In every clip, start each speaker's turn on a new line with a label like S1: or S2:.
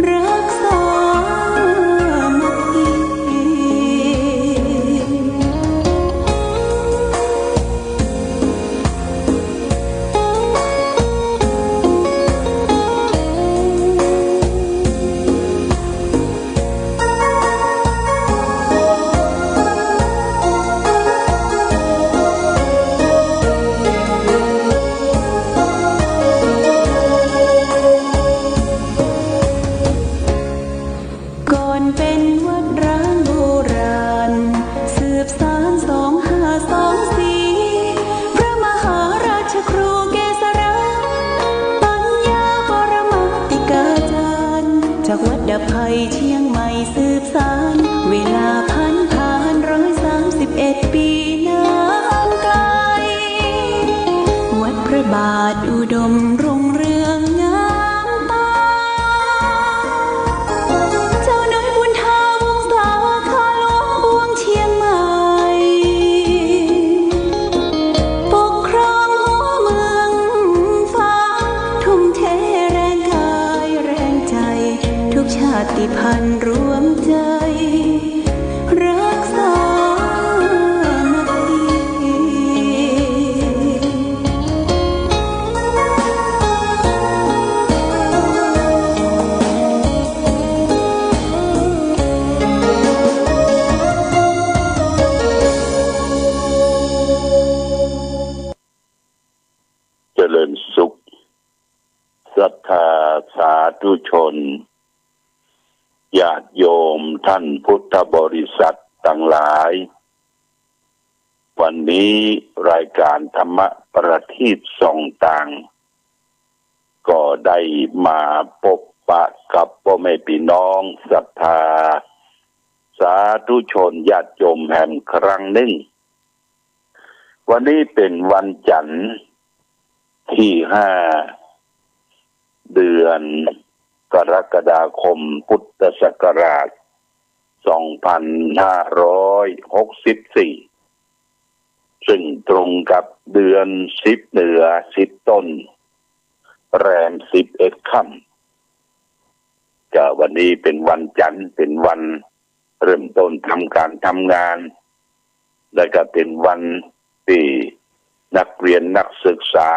S1: รักษามัคคีดับภัยเชียงใหม่สืบสานเวลาผ่าน131 ปีนานไกลวัดพระบาทอุดมรุ่งเรืองงามตาเจ้าน้อยบุญทาวงศาข้าหลวงปวงเชียงใหม่ปกครองหัวเมืองฟ้าทุ่มเทแรงกายแรงใจทุกชาติพันธุ์รวมใจรักษามัคคี
S2: เจริญสุขศรัทธาสาธุชนญาติโยมท่านพุทธบริษัททั้งหลายวันนี้รายการธรรมประทีปส่องต่างก็ได้มาพบปะกับพ่อแม่พี่น้องศรัทธาสาธุชนญาติโยมแห่งครั้งหนึ่งวันนี้เป็นวันจันทร์ที่5 เดือนกรกฎาคมพุทธศักราช 2564 ซึ่งตรงกับเดือน10เหนือ10ต้นแรม11ค่ำก็วันนี้เป็นวันจันทร์เป็นวันเริ่มต้นทำการทำงานและก็เป็นวันที่นักเรียนนักศึกษา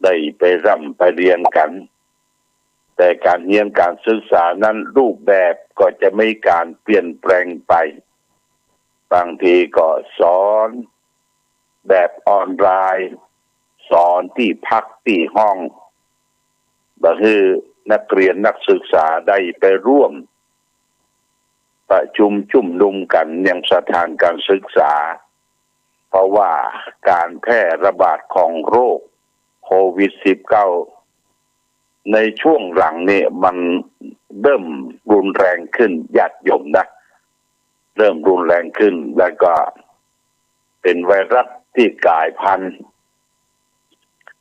S2: ได้ไปร่ำไปเรียนกันแต่การเรียนการศึกษานั้นรูปแบบก็จะไม่การเปลี่ยนแปลงไปบางทีก็สอนแบบออนไลน์สอนที่พักที่ห้องก็คือนักเรียนนักศึกษาได้ไปร่วมประชุมชุมนุมกันยังสถานการศึกษาเพราะว่าการแพร่ระบาดของโรคโควิด -19 ในช่วงหลังนี่มันเริ่มรุนแรงขึ้นญาติโยมนะเริ่มรุนแรงขึ้นแล้วก็เป็นไวรัสที่กลายพันธุ์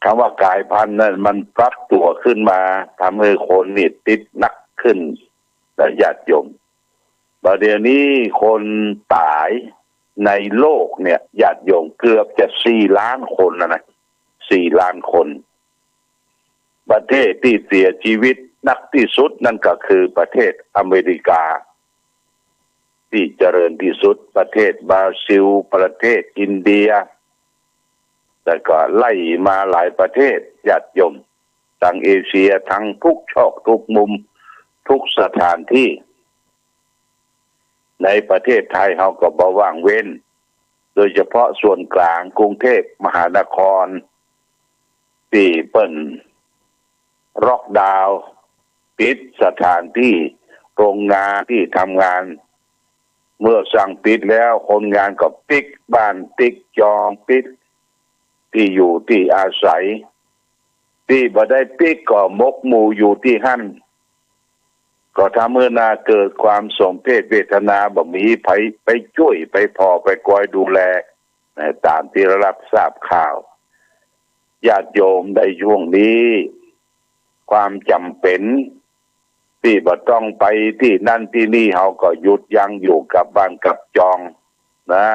S2: คำว่ากลายพันธุ์นั้นมันปรับตัวขึ้นมาทำให้คนนี่ติดหนักขึ้นแต่ญาติโยมประเดี๋ยวนี้คนตายในโลกเนี่ยญาติโยมเกือบจะ4 ล้านคนนะ4 ล้านคนประเทศที่เสียชีวิตนักที่สุดนั่นก็คือประเทศอเมริกาที่เจริญที่สุดประเทศบราซิลประเทศอินเดียแต่ก็ไล่มาหลายประเทศญาติโยมทั้งเอเชียทั้งทุกช่องทุกมุมทุกสถานที่ในประเทศไทยเราก็บ่ว่างเว้นโดยเฉพาะส่วนกลางกรุงเทพมหานครที่เปิ้นล็อกดาวน์ปิดสถานที่โรงงานที่ทำงานเมื่อสั่งปิดแล้วคนงานก็ปิดบ้านปิดจองปิดที่อยู่ที่อาศัยที่บ่ได้ปิดก็มกหมู่อยู่ที่หั่นก็ทำเมื่อนาเกิดความสมเพชเวทนาบ่มีไผไปช่วยไปพอไปคอยดูแลตามที่รับทราบข่าวญาติโยมในช่วงนี้ความจำเป็นที่บ่ต้องไปที่นั่นที่นี่เฮาก็หยุดยั้งอยู่กับบ้านกับจองนะ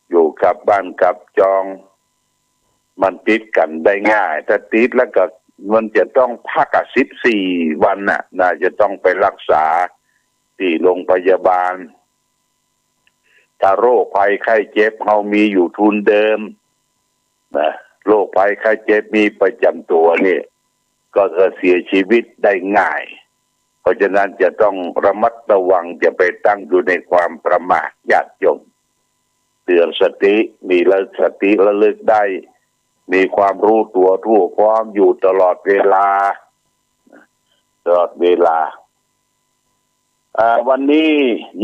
S2: อยู่กับบ้านกับจองมันติดกันได้ง่ายถ้าติดแล้วก็ มันจะต้องพัก14 วันน่าจะต้องไปรักษาที่โรงพยาบาลถ้าโรคภัยไข้เจ็บเรามีอยู่ทุนเดิมนะโรคภัยไข้เจ็บมีประจำตัวนี่ก็จะเสียชีวิตได้ง่ายเพราะฉะนั้นจะต้องระมัดระวังจะไปตั้งอยู่ในความประมาทญาติโยมเตือนสติมีสติระลึกได้มีความรู้ตัวทั่วพร้อมอยู่ตลอดเวลาวันนี้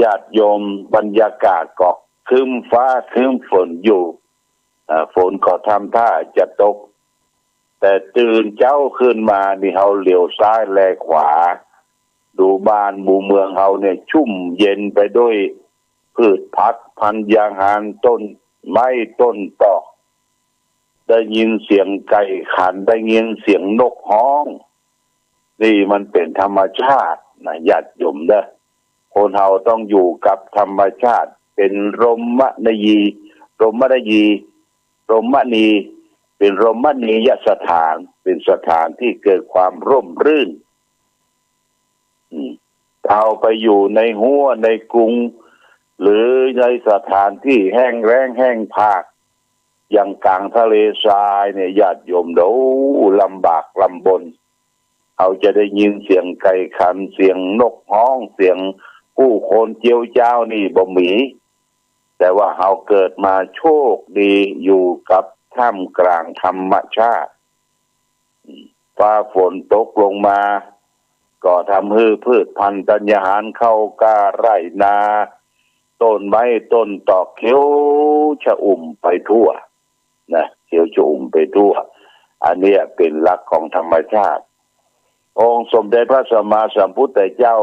S2: ญาติโยมบรรยากาศก็ครึ้มฟ้าครึ้มฝนอยู่ฝนก็ทำท่าจะตกแต่ตื่นเจ้าขึ้นมานี่เฮาเหลียวซ้ายแลขวาดูบ้านบูเมืองเฮาเนี่ยชุ่มเย็นไปด้วยพืชพันธุ์พันธุ์ยางหารต้นไม้ต้นตอกได้ยินเสียงไก่ขันได้ยินเสียงนกฮ้องนี่มันเป็นธรรมชาตินะญาติโยมเด้อคนเฮาต้องอยู่กับธรรมชาติเป็นรมณีเป็นรมณียสถานเป็นสถานที่เกิดความร่มรื่นเอาไปอยู่ในหัวในกรุงหรือในสถานที่แห้งแล้งแห้งผากอย่างกลางทะเลทรายเนี่ยญาติโยมเดาลำบากลำบนเขาจะได้ยินเสียงไก่ขันเสียงนกฮ้องเสียงผู้คนเจียวเจ้านี่บ่มีแต่ว่าเขาเกิดมาโชคดีอยู่กับท่ามกลางธรรมชาติฟ้าฝนตกลงมาก็ทำให้พืชพันธุ์ธัญญาหารเข้ากล้าไร่นาต้นไม้ต้นตอกเขียวชอุ่มไปทั่วนะเขียวชอุ่มไปทั่วอันนี้เป็นหลักของธรรมชาติองค์สมเด็จพระสัมมาสัมพุทธเจ้า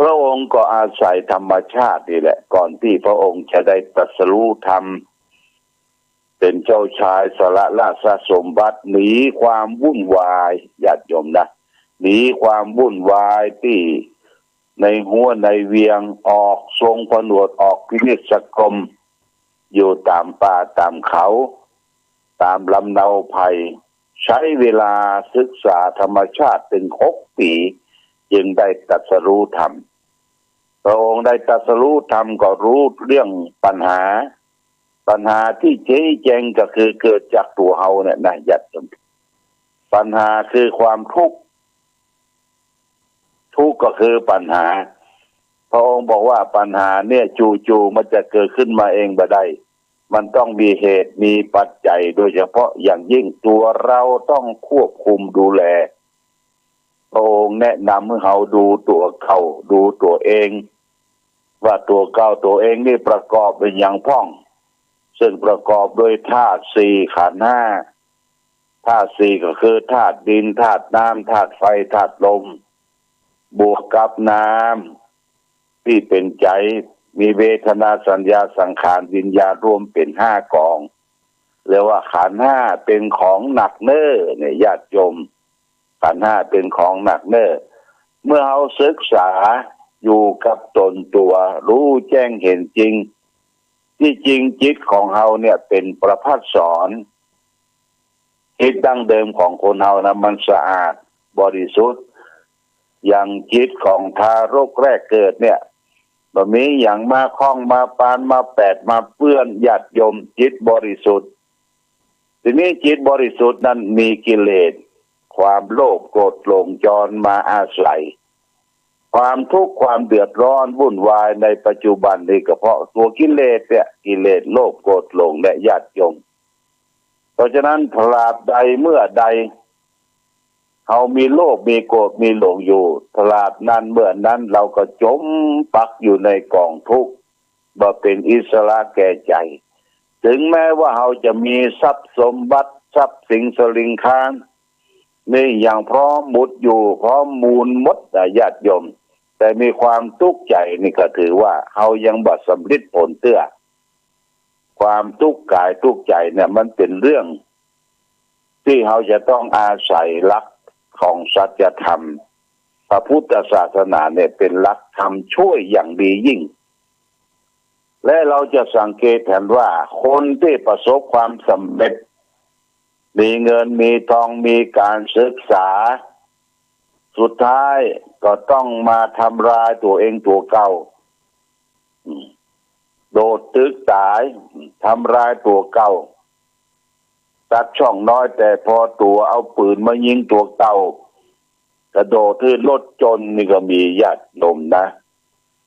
S2: พระองค์ก็อาศัยธรรมชาตินี่แหละก่อนที่พระองค์จะได้ตรัสรู้ธรรมเป็นเจ้าชายสละราชสมบัติหนีความวุ่นวายญาติโยมนะหนีความวุ่นวายที่ในหัวในเวียงออกทรงผนวดออกพินิจสกรมอยู่ตามป่าตามเขาตามลำเนาไผ่ใช้เวลาศึกษาธรรมชาติถึง6 ปีจึงได้ตรัสรู้ธรรมพระองค์ได้ตรัสรู้ธรรมก็รู้เรื่องปัญหาที่ชี้แจงก็คือเกิดจากตัวเฮาเนี่ยนะญาติโยมปัญหาคือความทุกข์ก็คือปัญหาพระองค์บอกว่าปัญหาเนี่ยจู่ๆมันจะเกิดขึ้นมาเองบ่ได้มันต้องมีเหตุมีปัจจัยโดยเฉพาะอย่างยิ่งตัวเราต้องควบคุมดูแลพระองค์แนะนำให้เราดูตัวเขาดูตัวเองว่าตัวเก่าตัวเองนี่ประกอบเป็นอย่างพ้องซึ่งประกอบด้วยธาตุ4ขันธ์5ธาตุ4ก็คือธาตุดินธาตุน้ำธาตุไฟธาตุลมบวกกับน้ำที่เป็นใจมีเวทนาสัญญาสังขารวิญญาณรวมเป็น5 กองเรียกว่าขันธ์5เป็นของหนักเน้อเนี่ยญาติโยมขันธ์5เป็นของหนักเน้อเมื่อเราศึกษาอยู่กับตนตัวรู้แจ้งเห็นจริงที่จริงจิตของเราเนี่ยเป็นประภัสสรจิตดั้งเดิมของคนเรานะมันสะอาดบริสุทธิ์อย่างจิตของทารกแรกเกิดเนี่ยบ่มีอย่างมาคล้องมาปานมาแปดมาเปื้อนญาติโยมจิตบริสุทธิ์ทีนี้จิตบริสุทธิ์นั้นมีกิเลสความโลภโกรธหลงจรมาอาศัยความทุกข์ความเดือดร้อนวุ่นวายในปัจจุบันนี่ก็เพราะตัวกิเลสเนี่ยกิเลสโลภโกรธหลงและญาติโยมเพราะฉะนั้นตราบใดเมื่อใดเขามีโลภมีโกรธมีหลงอยู่ตราบนั้นเมื่อนั้นเราก็จมปักอยู่ในกองทุกข์บ่เป็นอิสระแก่ใจถึงแม้ว่าเขาจะมีทรัพย์สมบัติทรัพย์สินสลิงคารนี่อย่างพร้อมหมดอยู่พร้อมมูลหมดญาติโยมแต่มีความทุกข์ใจนี่ก็ถือว่าเขายังบ่สำเร็จผลเตื้อความทุกข์กายทุกข์ใจเนี่ยมันเป็นเรื่องที่เขาจะต้องอาศัยหลักของสัจธรรมพระพุทธศาสนาเนี่ยเป็นหลักธรรมช่วยอย่างดียิ่งและเราจะสังเกตเห็นว่าคนที่ประสบความสำเร็จ มีเงินมีทองมีการศึกษาสุดท้ายก็ต้องมาทำลายตัวเองตัวเก่าโดดตึกตายทำลายตัวเก่าตัดช่องน้อยแต่พอตัวเอาปืนมายิงตัวเก่ากระโดดที่รถจนนี่ก็มีญาติโยมนะ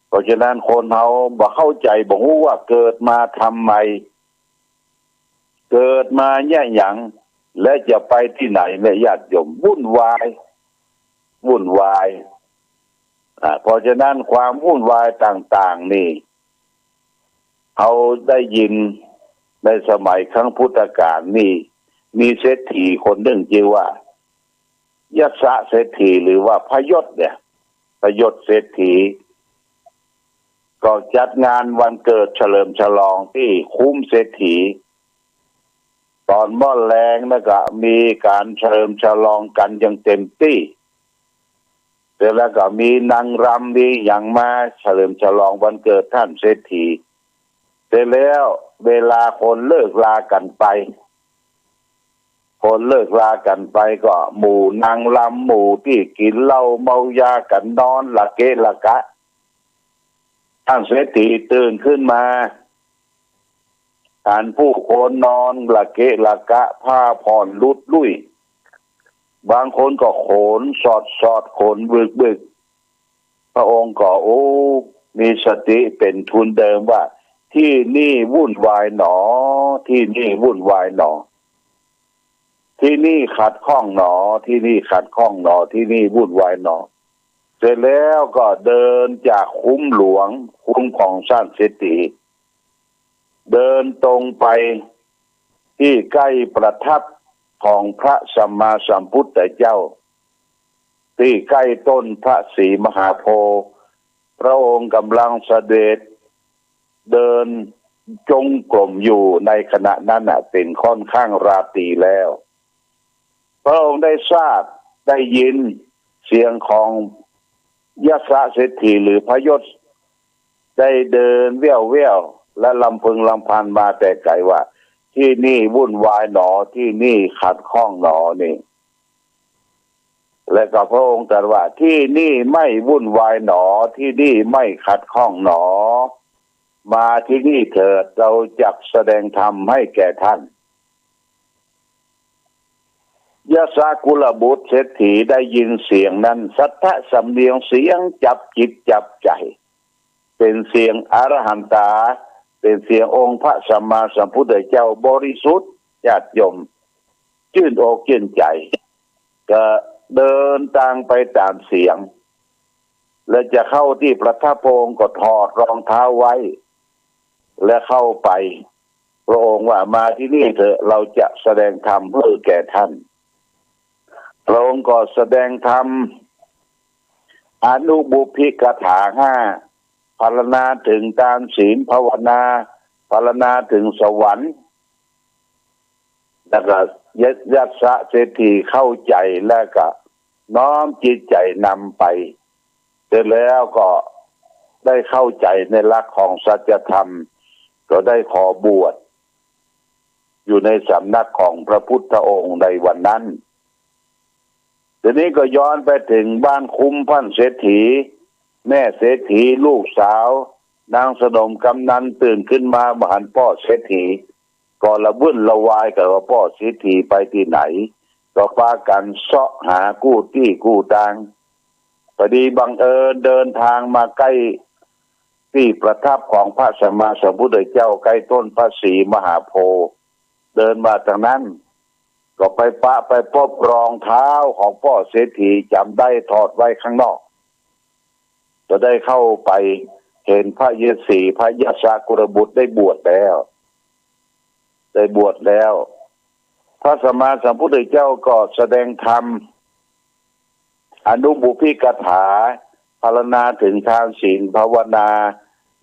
S2: เพราะฉะนั้นคนเฮาบ่เข้าใจบ่ฮู้ว่าเกิดมาทำไมเกิดมาแย่หยังและจะไปที่ไหนแม่ญาติโยมวุ่นวายเพราะฉะนั้นความวุ่นวายต่างๆนี่เขาได้ยินในสมัยครั้งพุทธกาลนี่มีเศรษฐีคนหนึ่งชื่อว่ายัสสะเศรษฐีหรือว่าพยศเนี่ยพยศเศรษฐีก็จัดงานวันเกิดเฉลิมฉลองที่คุ้มเศรษฐีตอนม่อนแรงนะก็มีการเฉลิมฉลองกันอย่างเต็มที่เสร็จแล้วก็มีนางรำมีอย่างมาเฉลิมฉลองวันเกิดท่านเศรษฐีเสร็จแล้วเวลาคนเลิกลากันไปก็หมู่นางรำหมู่ที่กินเหล้าเมายากันนอนละเกะละกะท่านเศรษฐีตื่นขึ้นมาท่านผู้คนนอนละเกะละกะผ้าผ่อนลุดลุ่ยบางคนก็โขนสอดโขนบึกพระองค์ก็มีสติเป็นทุนเดิมว่าที่นี่วุ่นวายหนอที่นี่วุ่นวายหนอที่นี่ขัดข้องหนอที่นี่ขัดข้องหนอที่นี่วุ่นวายหนอเสร็จแล้วก็เดินจากคุ้มหลวงคุ้มของท่านเศรษฐีเดินตรงไปที่ใกล้ประทับของพระสัมมาสัมพุทธเจ้าที่ใกล้ต้นพระศรีมหาโพธิ์พระองค์กำลังเสด็จเดินจงกรมอยู่ในขณะนั้นเป็นค่อนข้างราตรีแล้วพระองค์ได้ทราบได้ยินเสียงของยัสสะเศรษฐีหรือพยศได้เดินเวี่ยวและลำพึงลำพันมาแต่ไกลว่าที่นี่วุ่นวายหนอที่นี่ขัดข้องหนอนี่และก็พระองค์ตรัสว่าที่นี่ไม่วุ่นวายหนอที่นี่ไม่ขัดข้องหนอมาที่นี่เถิดเราจักแสดงธรรมให้แก่ท่านยะสากุลบุตรเศรษฐีได้ยินเสียงนั้นสัทธะสำเนียงเสียงจับจิตจับใจเป็นเสียงอรหันตาเป็นเสียงองค์พระสัมมาสัมพุทธเจ้าบริสุทธิ์ญาติโยมชื่นอกชื่นใจก็เดินทางไปตามเสียงและจะเข้าที่ประทับพระองค์ก็ถอดรองเท้าไว้และเข้าไปพระองค์ว่ามาที่นี่เถอะเราจะแสดงธรรมเพื่อแก่ท่านพระองค์ก็แสดงธรรมอนุบุพพิกถา5พรรณนาถึงตามศีลภาวนาพรรณนาถึงสวรรค์แล้วก็ยัสสะเศรษฐีเข้าใจแล้วก็น้อมจิตใจนำไปเสร็จแล้วก็ได้เข้าใจในหลักของสัจธรรมก็ได้ขอบวชอยู่ในสำนักของพระพุทธองค์ในวันนั้นทีนี้ก็ย้อนไปถึงบ้านคุ้มพันเศรษฐีแม่เศรษฐีลูกสาวนางสนมกำนันตื่นขึ้นมาบ่หันพ่อเศรษฐีก็ระวุ่นระวายกับว่าพ่อเศรษฐีไปที่ไหนก็พากันเสาะหากู้ที่กู้ตังพอดีบังเอิญเดินทางมาใกล้ที่ประทับของพระสัมมาสัมพุทธเจ้าใกล้ต้นพระศรีมหาโพธิ์เดินมาทางนั้นก็ไปพบรองเท้าของพ่อเศรษฐีจำได้ถอดไว้ข้างนอกจะได้เข้าไปเห็นพระเยสีพระยศกุลบุตรได้บวชแล้วพระสัมมาสัมพุทธเจ้าก็แสดงธรรมอนุบุพพิกถาพรรณนาถึงทานศีลภาวนา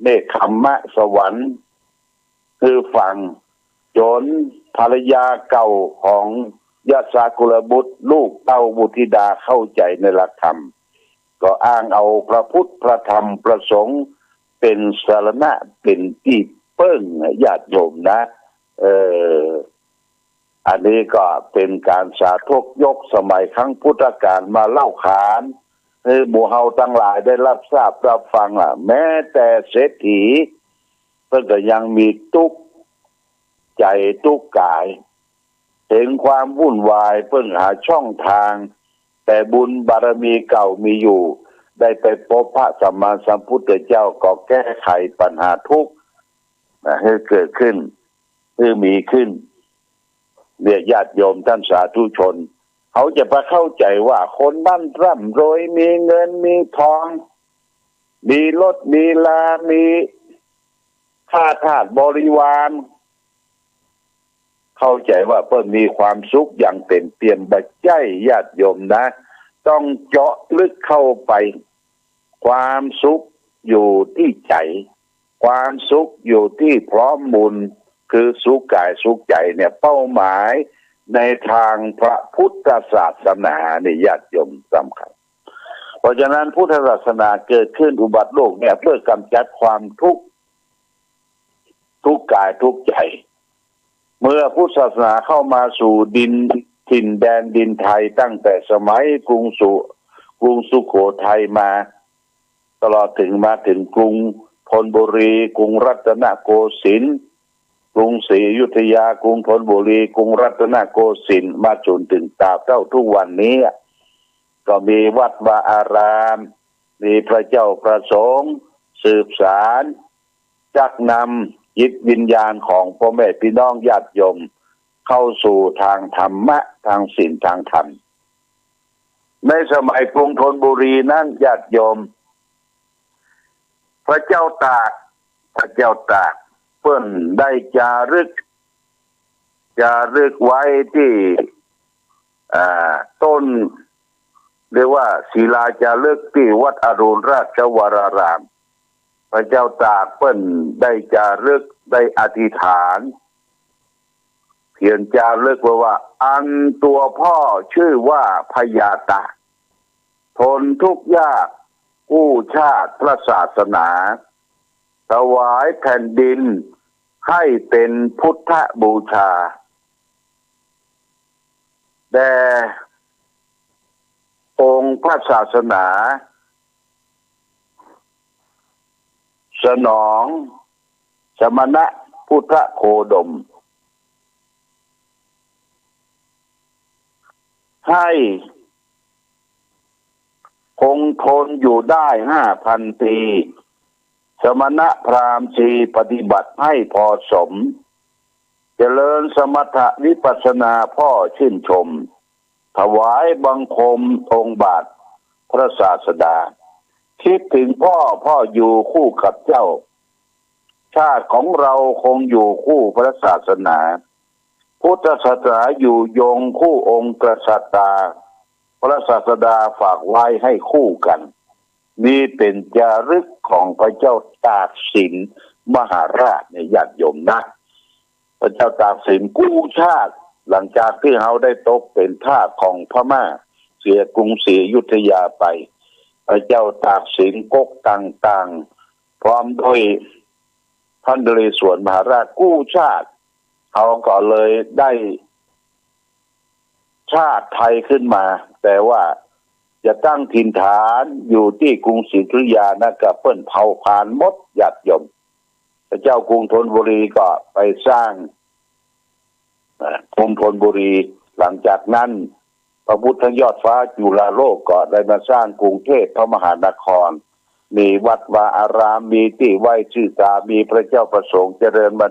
S2: เนคขมมะสวรรค์คือฟังจนภรรยาเก่าของยศกุลบุตรลูกเต้าบุตรธิดาเข้าใจในหลักธรรมก็อ้างเอาพระพุทธพระธรรมพระสงฆ์เป็นสรณะเป็นที่เปิ้งญาติโยมนะ อันนี้ก็เป็นการสาธกยกสมัยครั้งพุทธกาลมาเล่าขานให้หมู่เฮาทั้งหลายได้รับทราบรับฟังแม้แต่เศรษฐีเพิ่นก็ยังมีทุกข์ใจทุกข์กายเห็นความวุ่นวายเพิ่งหาช่องทางแต่บุญบารมีเก่ามีอยู่ได้ไปพบพระสัมมาสัมพุทธเจ้าก็แก้ไขปัญหาทุกข์ให้เกิดขึ้นให้มีขึ้นเรียกญาติโยมท่านสาธุชนเขาจะไปเข้าใจว่าคนบ้านร่ำรวยมีเงินมีทองมีรถมีลามีข้าทาสบริวารเข้าใจว่าเพิ่นมีความสุขอย่างเต็มเปี่ยมบัดใจญาติโยมนะต้องเจาะลึกเข้าไปความสุขอยู่ที่ใจความสุขอยู่ที่พร้อมบุญคือสุขกายสุขใจเนี่ยเป้าหมายในทางพระพุทธศาสนาเนี่ยญาติโยมสำคัญเพราะฉะนั้นพุทธศาสนาเกิดขึ้นอุบัติโลกเนี่ยเพื่อกำจัดความทุกข์กายทุกข์ใจเมื่อพุทธศาสนาเข้ามาสู่ดินถิ่นแดนดินไทยตั้งแต่สมัยกรุงสุโขทัยมาตลอดถึงมาถึงกรุงธนบุรีกรุงรัตนโกสินทร์กรุงศรีอยุธยากรุงธนบุรีกรุงรัตนโกสินทร์มาจนถึงตราบเท่าทุกวันนี้ก็มีวัดวาอารามมีพระเจ้าประสงค์สืบสารจักนำจิตวิญญาณของพ่อแม่พี่น้องญาติโยมเข้าสู่ทางธรรมะทางศีลทางธรรมในสมัยกรุงธนบุรีนั้นญาติโยมพระเจ้าตากเพิ่นได้จารึกไว้ที่ต้นเรียกว่าศิลาจารึกที่วัดอรุณราชวรารามพระเจ้าตากเพิ่นได้จารึกได้อธิษฐานเขียนจารึกไว้ว่าอันตัวพ่อชื่อว่าพญาตากทนทุกข์ยากกู้ชาติพระศาสนาถวายแผ่นดินให้เป็นพุทธบูชาแด่องค์พระศาสนาสนองสมณะพุทธโคดมให้คงทนอยู่ได้ 5,000 ปีสมณะพราหมณ์ชีปฏิบัติให้พอสมเจริญสมถะวิปัสสนาพ่อชื่นชมถวายบังคมองค์บาทพระศาสดาคิดถึงพ่ออยู่คู่กับเจ้าชาติของเราคงอยู่คู่พระศาสนาพุทธศาสนาอยู่ยงคู่องค์กษัตริย์พระศาสดาฝากไว้ให้คู่กันนี่เป็นจารึกของพระเจ้าตากสินมหาราชในญาติโยมนะพระเจ้าตากสินกู้ชาติหลังจากที่เขาได้ตกเป็นทาสของพม่าเสียกรุงศรีอยุธยาไปพระเจ้าตากสินก๊กต่างๆพร้อมด้วยท่านนเรศวรมหาราชกู้ชาติเขาก็เลยได้ชาติไทยขึ้นมาแต่ว่าจะตั้งถิ่นฐานอยู่ที่กรุงศรีอยุธยานะกับเปิ้นเผ่าพานมดญาติโยมพระเจ้ากรุงธนบุรีก็ไปสร้างกรุงธนบุรีหลังจากนั้นพระพุทธยอดฟ้าจุฬาโลกก็ได้มาสร้างกรุงเทพพระมหานครมีวัดวาอารามมีที่ไหว้ชื่อตามีพระเจ้าประสงค์เจริญมา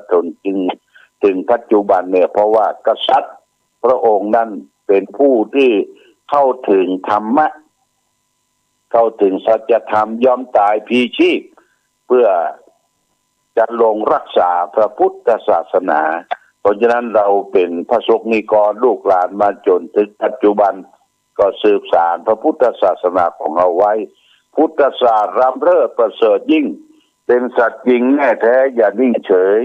S2: ถึงปัจจุบันเนี่ยเพราะว่ากษัตริย์พระองค์นั้นเป็นผู้ที่เข้าถึงธรรมะเข้าถึงสัจธรรมยอมตายพีชีพเพื่อจะลงรักษาพระพุทธศาสนาเพราะฉะนั้นเราเป็นพระสงฆ์นิกรลูกหลานมาจนถึงปัจจุบันก็สืบสานพระพุทธศาสนาของเราไว้พุทธศาสนาร่ำเริศประเสริฐยิ่งเป็นสัตว์จริงแน่แท้อย่านิ่งเฉย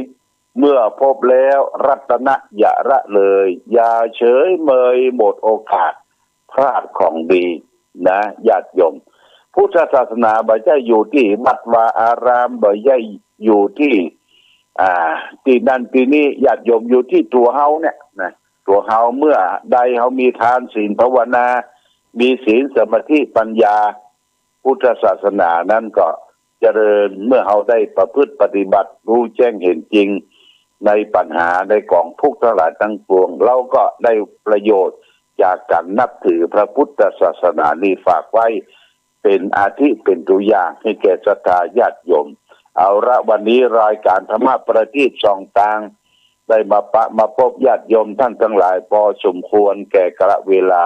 S2: เมื่อพบแล้วรัตนะอย่าละเลยอย่าเฉยเมยหมดโอกาสพลาดของดีนะญาติโยมพุทธศาสนาบ่ใช่อยู่ที่วัดวาอารามบ่ใช่อยู่ที่ที่นั่นที่นี่ญาติโยมอยู่ที่ตัวเฮาเนี่ยนะ ตัวเฮาเมื่อใดเฮามีทานศีลภาวนามีศีลสมาธิปัญญาพุทธศาสนานั้นก็เจริญเมื่อเฮาได้ประพฤติปฏิบัติรู้แจ้งเห็นจริงในปัญหาในกองทุกข์ทั้งหลายทั้งปวงเราก็ได้ประโยชน์จากการนับถือพระพุทธศาสนานี้ฝากไว้เป็นอาทิเป็นตัวอย่างให้แก่ศรัทธาญาติโยมเอาละวันนี้รายการธรรมะประทีปส่องทางได้มาพบญาติโยมท่านทั้งหลายพอสมควรแก่กาลเวลา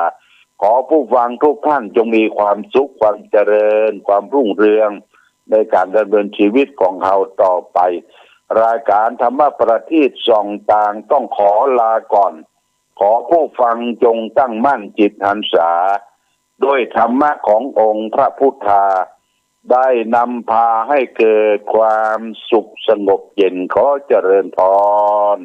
S2: ขอผู้ฟังทุกท่านจงมีความสุขความเจริญความรุ่งเรืองในการดำเนินชีวิตของเราต่อไปรายการธรรมะประทีปส่องทางต้องขอลาก่อนขอผู้ฟังจงตั้งมั่นจิตหันษาด้วยธรรมะขององค์พระพุทธาได้นำพาให้เกิดความสุขสงบเย็นขอเจริญพร